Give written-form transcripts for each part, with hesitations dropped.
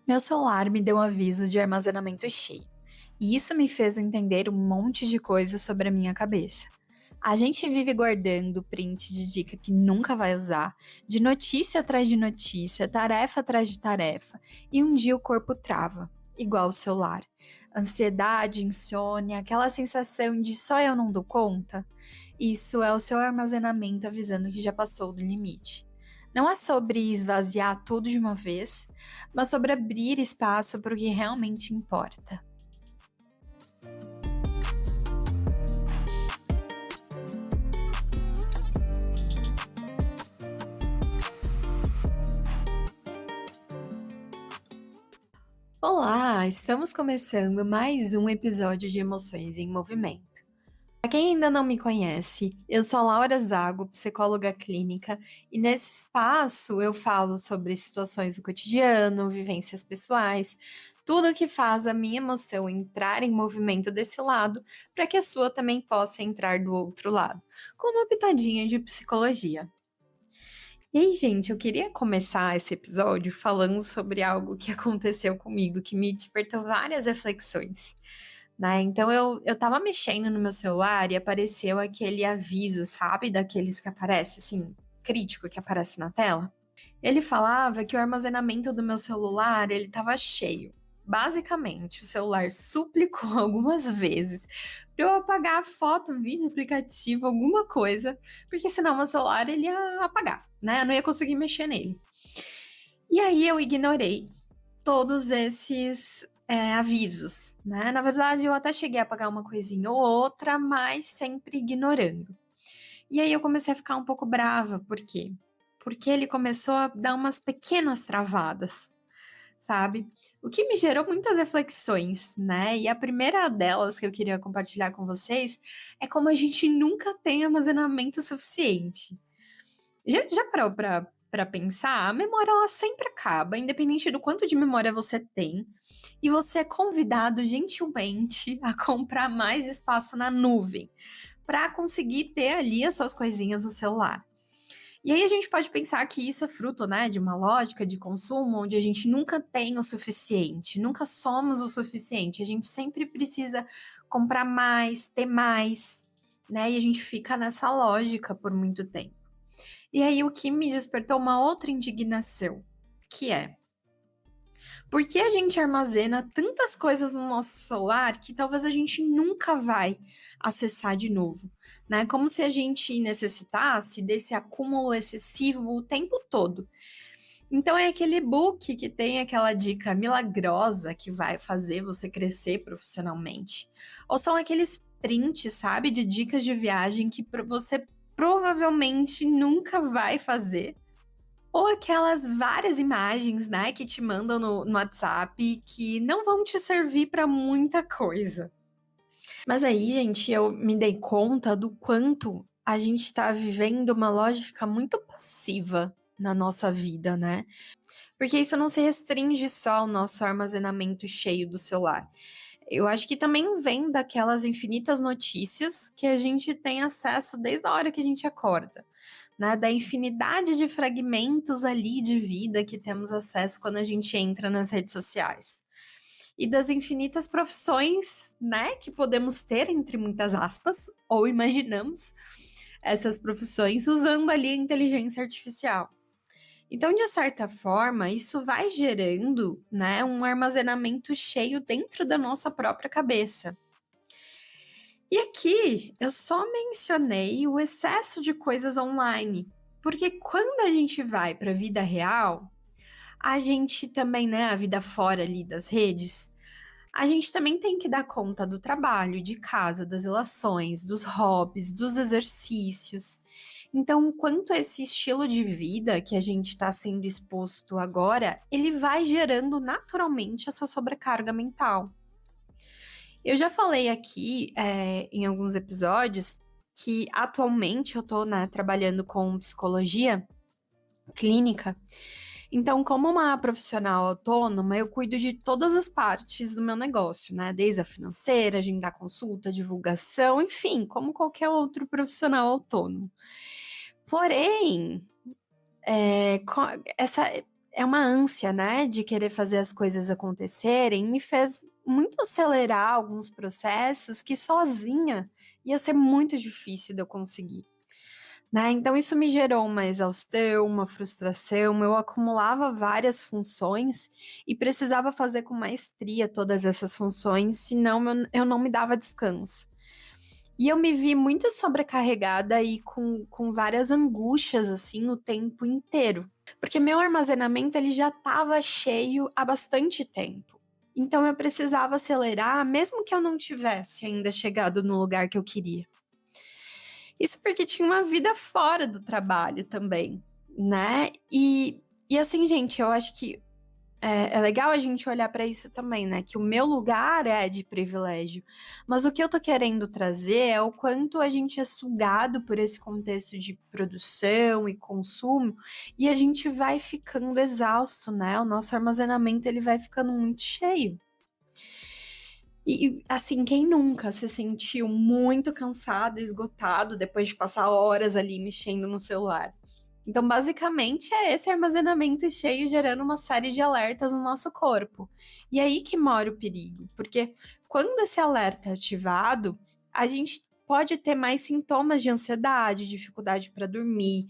Meu celular me deu um aviso de armazenamento cheio, e isso me fez entender um monte de coisa sobre a minha cabeça. A gente vive guardando print de dica que nunca vai usar, de notícia atrás de notícia, tarefa atrás de tarefa, e um dia o corpo trava, igual o celular. Ansiedade, insônia, aquela sensação de só eu não dou conta. Isso é o seu armazenamento avisando que já passou do limite. Não é sobre esvaziar tudo de uma vez, mas sobre abrir espaço para o que realmente importa. Olá, estamos começando mais um episódio de Emoções em Movimento. Para quem ainda não me conhece, eu sou Laura Zago, psicóloga clínica, e nesse espaço eu falo sobre situações do cotidiano, vivências pessoais, tudo que faz a minha emoção entrar em movimento desse lado, para que a sua também possa entrar do outro lado, com uma pitadinha de psicologia. E aí, gente, eu queria começar esse episódio falando sobre algo que aconteceu comigo, que me despertou várias reflexões, né? Então eu tava mexendo no meu celular e apareceu aquele aviso, sabe? Daqueles que aparece assim, crítico que aparece na tela. Ele falava que o armazenamento do meu celular, ele tava cheio. Basicamente, o celular suplicou algumas vezes para eu apagar a foto, vídeo, aplicativo, alguma coisa, porque senão meu celular ele ia apagar, né? Eu não ia conseguir mexer nele. E aí eu ignorei todos esses avisos, né? Na verdade, eu até cheguei a apagar uma coisinha ou outra, mas sempre ignorando. E aí eu comecei a ficar um pouco brava, por quê? Porque ele começou a dar umas pequenas travadas, sabe? O que me gerou muitas reflexões, né? E a primeira delas que eu queria compartilhar com vocês é como a gente nunca tem armazenamento suficiente. Já parou para pensar? A memória ela sempre acaba, independente do quanto de memória você tem, e você é convidado gentilmente a comprar mais espaço na nuvem para conseguir ter ali as suas coisinhas no celular. E aí a gente pode pensar que isso é fruto, né, de uma lógica de consumo onde a gente nunca tem o suficiente, nunca somos o suficiente, a gente sempre precisa comprar mais, ter mais, né? E a gente fica nessa lógica por muito tempo. E aí o que me despertou uma outra indignação, que é: por que a gente armazena tantas coisas no nosso celular que talvez a gente nunca vai acessar de novo, né? Como se a gente necessitasse desse acúmulo excessivo o tempo todo. Então é aquele e-book que tem aquela dica milagrosa que vai fazer você crescer profissionalmente. Ou são aqueles prints, sabe, de dicas de viagem que você provavelmente nunca vai fazer, ou aquelas várias imagens, né, que te mandam no WhatsApp que não vão te servir para muita coisa. Mas aí, gente, eu me dei conta do quanto a gente tá vivendo uma lógica muito passiva na nossa vida, né? Porque isso não se restringe só ao nosso armazenamento cheio do celular. Eu acho que também vem daquelas infinitas notícias que a gente tem acesso desde a hora que a gente acorda, né? Da infinidade de fragmentos ali de vida que temos acesso quando a gente entra nas redes sociais. E das infinitas profissões, né, que podemos ter, entre muitas aspas, ou imaginamos essas profissões usando ali a inteligência artificial. Então, de certa forma, isso vai gerando, né, um armazenamento cheio dentro da nossa própria cabeça. E aqui eu só mencionei o excesso de coisas online, porque quando a gente vai para a vida real, a gente também, né, a vida fora ali das redes, a gente também tem que dar conta do trabalho, de casa, das relações, dos hobbies, dos exercícios. Então, quanto a esse estilo de vida que a gente está sendo exposto agora, ele vai gerando naturalmente essa sobrecarga mental. Eu já falei aqui em alguns episódios que atualmente eu estou, né, trabalhando com psicologia clínica. Então, como uma profissional autônoma, eu cuido de todas as partes do meu negócio, né? Desde a financeira, agendar consulta, divulgação, enfim, como qualquer outro profissional autônomo. Porém, essa, é uma ânsia, né, de querer fazer as coisas acontecerem, me fez muito acelerar alguns processos que sozinha ia ser muito difícil de eu conseguir, né? Então isso me gerou uma exaustão, uma frustração, eu acumulava várias funções e precisava fazer com maestria todas essas funções, senão eu não me dava descanso. E eu me vi muito sobrecarregada e com várias angústias, assim, o tempo inteiro. Porque meu armazenamento, ele já estava cheio há bastante tempo. Então eu precisava acelerar, mesmo que eu não tivesse ainda chegado no lugar que eu queria. Isso porque tinha uma vida fora do trabalho também, né? E assim, gente, eu acho que é legal a gente olhar para isso também, né? Que o meu lugar é de privilégio. Mas o que eu tô querendo trazer é o quanto a gente é sugado por esse contexto de produção e consumo e a gente vai ficando exausto, né? O nosso armazenamento ele vai ficando muito cheio. E assim, quem nunca se sentiu muito cansado, esgotado depois de passar horas ali mexendo no celular? Então, basicamente, é esse armazenamento cheio gerando uma série de alertas no nosso corpo. E aí que mora o perigo, porque quando esse alerta é ativado, a gente pode ter mais sintomas de ansiedade, dificuldade para dormir,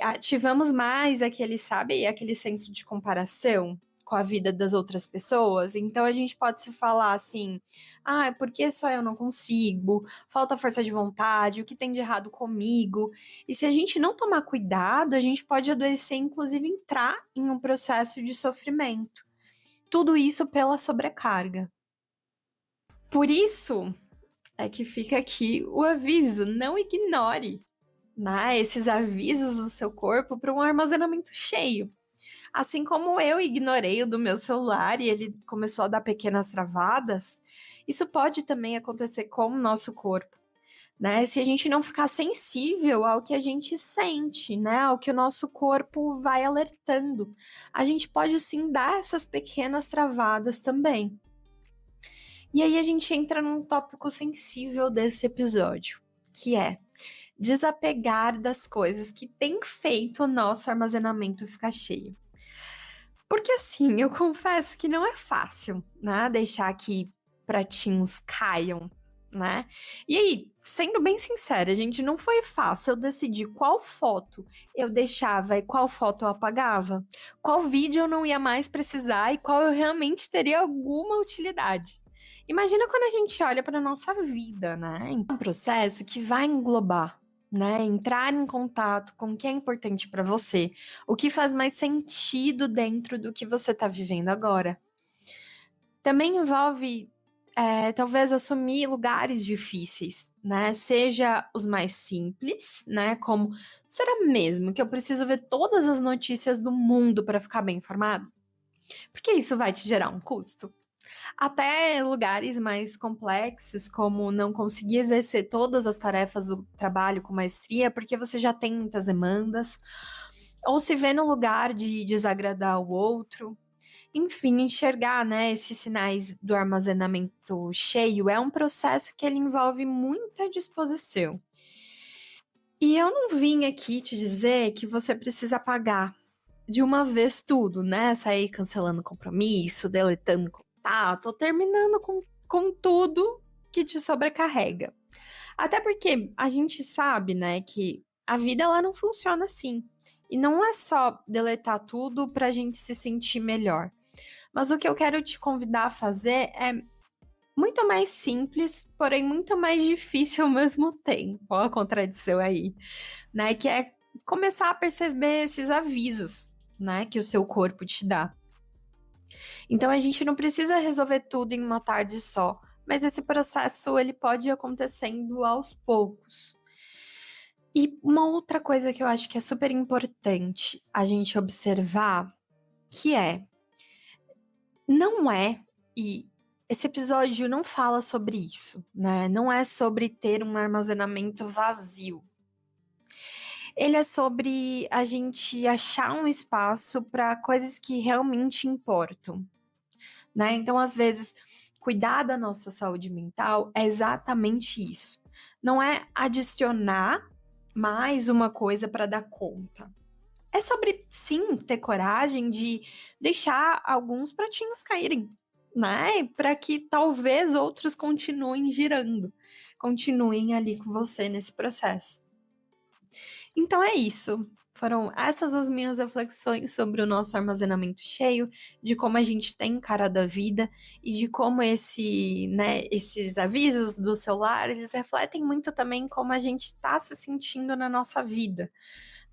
ativamos mais aquele, sabe, aquele senso de comparação com a vida das outras pessoas. Então, a gente pode se falar assim: ah, por que só eu não consigo? Falta força de vontade, o que tem de errado comigo? E se a gente não tomar cuidado, a gente pode adoecer, inclusive entrar em um processo de sofrimento. Tudo isso pela sobrecarga. Por isso é que fica aqui o aviso: não ignore, né, esses avisos do seu corpo para um armazenamento cheio. Assim como eu ignorei o do meu celular e ele começou a dar pequenas travadas, isso pode também acontecer com o nosso corpo. Né? Se a gente não ficar sensível ao que a gente sente, né? Ao que o nosso corpo vai alertando, a gente pode sim dar essas pequenas travadas também. E aí a gente entra num tópico sensível desse episódio, que é desapegar das coisas que têm feito o nosso armazenamento ficar cheio. Porque assim, eu confesso que não é fácil, né? Deixar que pratinhos caiam, né? E aí, sendo bem sincera, gente, não foi fácil eu decidir qual foto eu deixava e qual foto eu apagava, qual vídeo eu não ia mais precisar e qual eu realmente teria alguma utilidade. Imagina quando a gente olha para nossa vida, né? É um processo que vai englobar, né? Entrar em contato com o que é importante para você, o que faz mais sentido dentro do que você está vivendo agora. Também envolve talvez assumir lugares difíceis, né? Seja os mais simples, né? Como será mesmo que eu preciso ver todas as notícias do mundo para ficar bem informado? Porque isso vai te gerar um custo. Até lugares mais complexos, como não conseguir exercer todas as tarefas do trabalho com maestria, porque você já tem muitas demandas, ou se vê no lugar de desagradar o outro. Enfim, enxergar, né, esses sinais do armazenamento cheio é um processo que ele envolve muita disposição. E eu não vim aqui te dizer que você precisa apagar de uma vez tudo, né? Sair cancelando compromisso, deletando contato, ou terminando com tudo que te sobrecarrega. Até porque a gente sabe, né, que a vida ela não funciona assim. E não é só deletar tudo pra gente se sentir melhor. Mas o que eu quero te convidar a fazer é muito mais simples, porém muito mais difícil ao mesmo tempo. Olha a contradição aí, né? Que é começar a perceber esses avisos, né, que o seu corpo te dá. Então a gente não precisa resolver tudo em uma tarde só, mas esse processo ele pode ir acontecendo aos poucos. E uma outra coisa que eu acho que é super importante a gente observar, que não é, e esse episódio não fala sobre isso, né? Não é sobre ter um armazenamento vazio. Ele é sobre a gente achar um espaço para coisas que realmente importam, né? Então, às vezes, cuidar da nossa saúde mental é exatamente isso. Não é adicionar mais uma coisa para dar conta. É sobre, sim, ter coragem de deixar alguns pratinhos caírem, né? Para que talvez outros continuem girando, continuem ali com você nesse processo. Então é isso. Foram essas as minhas reflexões sobre o nosso armazenamento cheio, de como a gente tem encarado a vida e de como esses avisos do celular, eles refletem muito também como a gente está se sentindo na nossa vida,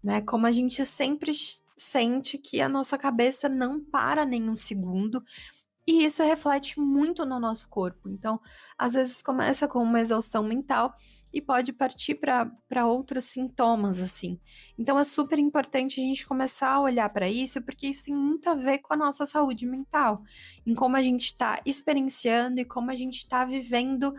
né? Como a gente sempre sente que a nossa cabeça não para nenhum segundo e isso reflete muito no nosso corpo. Então, às vezes começa com uma exaustão mental e pode partir para outros sintomas, assim. Então, é super importante a gente começar a olhar para isso, porque isso tem muito a ver com a nossa saúde mental, em como a gente está experienciando e como a gente está vivendo,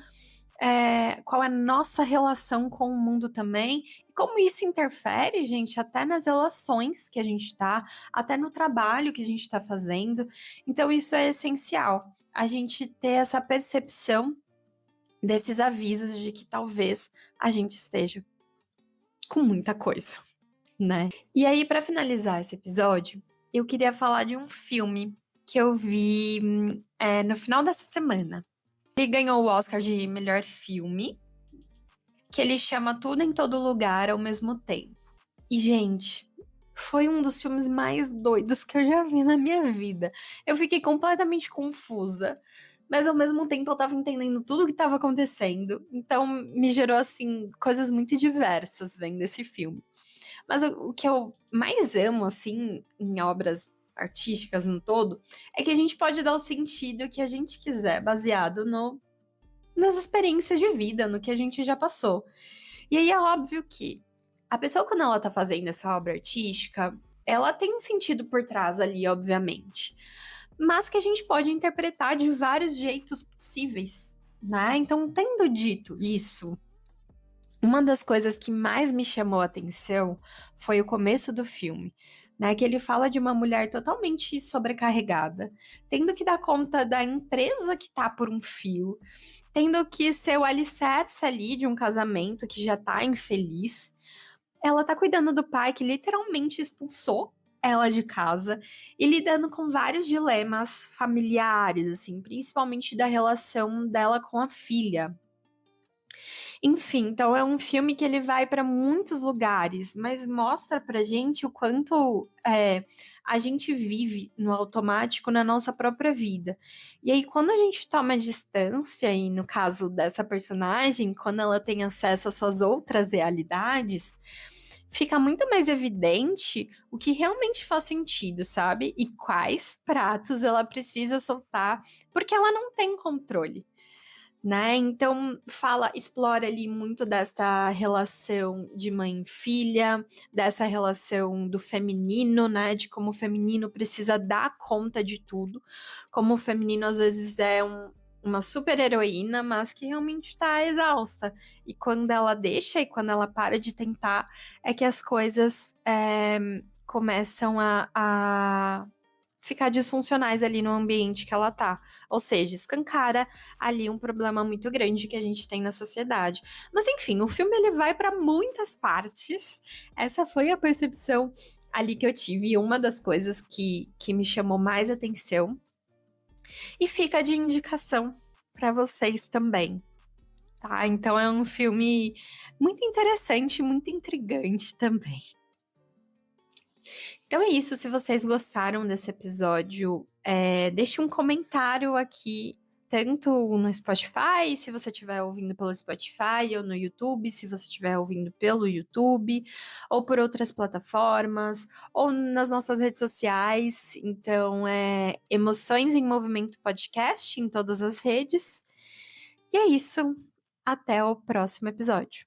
qual é a nossa relação com o mundo também, e como isso interfere, gente, até nas relações que a gente tá, até no trabalho que a gente tá fazendo. Então, isso é essencial, a gente ter essa percepção desses avisos de que talvez a gente esteja com muita coisa, né? E aí, para finalizar esse episódio, eu queria falar de um filme que eu vi no final dessa semana. Ele ganhou o Oscar de melhor filme, que ele chama Tudo em Todo Lugar ao Mesmo Tempo. E, gente, foi um dos filmes mais doidos que eu já vi na minha vida. Eu fiquei completamente confusa, mas ao mesmo tempo eu tava entendendo tudo o que tava acontecendo. Então me gerou, assim, coisas muito diversas vendo esse filme. Mas o que eu mais amo, assim, em obras artísticas no todo, é que a gente pode dar o sentido que a gente quiser, baseado nas experiências de vida, no que a gente já passou. E aí é óbvio que a pessoa, quando ela tá fazendo essa obra artística, ela tem um sentido por trás ali, obviamente. Mas que a gente pode interpretar de vários jeitos possíveis, né? Então, tendo dito isso, uma das coisas que mais me chamou a atenção foi o começo do filme, né? Que ele fala de uma mulher totalmente sobrecarregada, tendo que dar conta da empresa que tá por um fio, tendo que ser o alicerce ali de um casamento que já tá infeliz. Ela tá cuidando do pai que literalmente expulsou ela de casa e lidando com vários dilemas familiares, assim, principalmente da relação dela com a filha. Enfim, então é um filme que ele vai para muitos lugares, mas mostra pra gente o quanto a gente vive no automático na nossa própria vida. E aí, quando a gente toma distância, e no caso dessa personagem, quando ela tem acesso às suas outras realidades, fica muito mais evidente o que realmente faz sentido, sabe? E quais pratos ela precisa soltar, porque ela não tem controle, né? Então explora ali muito dessa relação de mãe e filha, dessa relação do feminino, né? De como o feminino precisa dar conta de tudo, como o feminino às vezes é uma super heroína, mas que realmente está exausta. E quando ela deixa e quando ela para de tentar, é que as coisas começam a ficar disfuncionais ali no ambiente que ela tá. Ou seja, escancara ali um problema muito grande que a gente tem na sociedade. Mas enfim, o filme ele vai para muitas partes. Essa foi a percepção ali que eu tive, e uma das coisas que me chamou mais atenção. E fica de indicação para vocês também, tá? Então é um filme muito interessante, muito intrigante também. Então é isso, se vocês gostaram desse episódio, deixe um comentário aqui, tanto no Spotify, se você estiver ouvindo pelo Spotify, ou no YouTube, se você estiver ouvindo pelo YouTube, ou por outras plataformas, ou nas nossas redes sociais. Então é Emoções em Movimento Podcast em todas as redes. E é isso. Até o próximo episódio.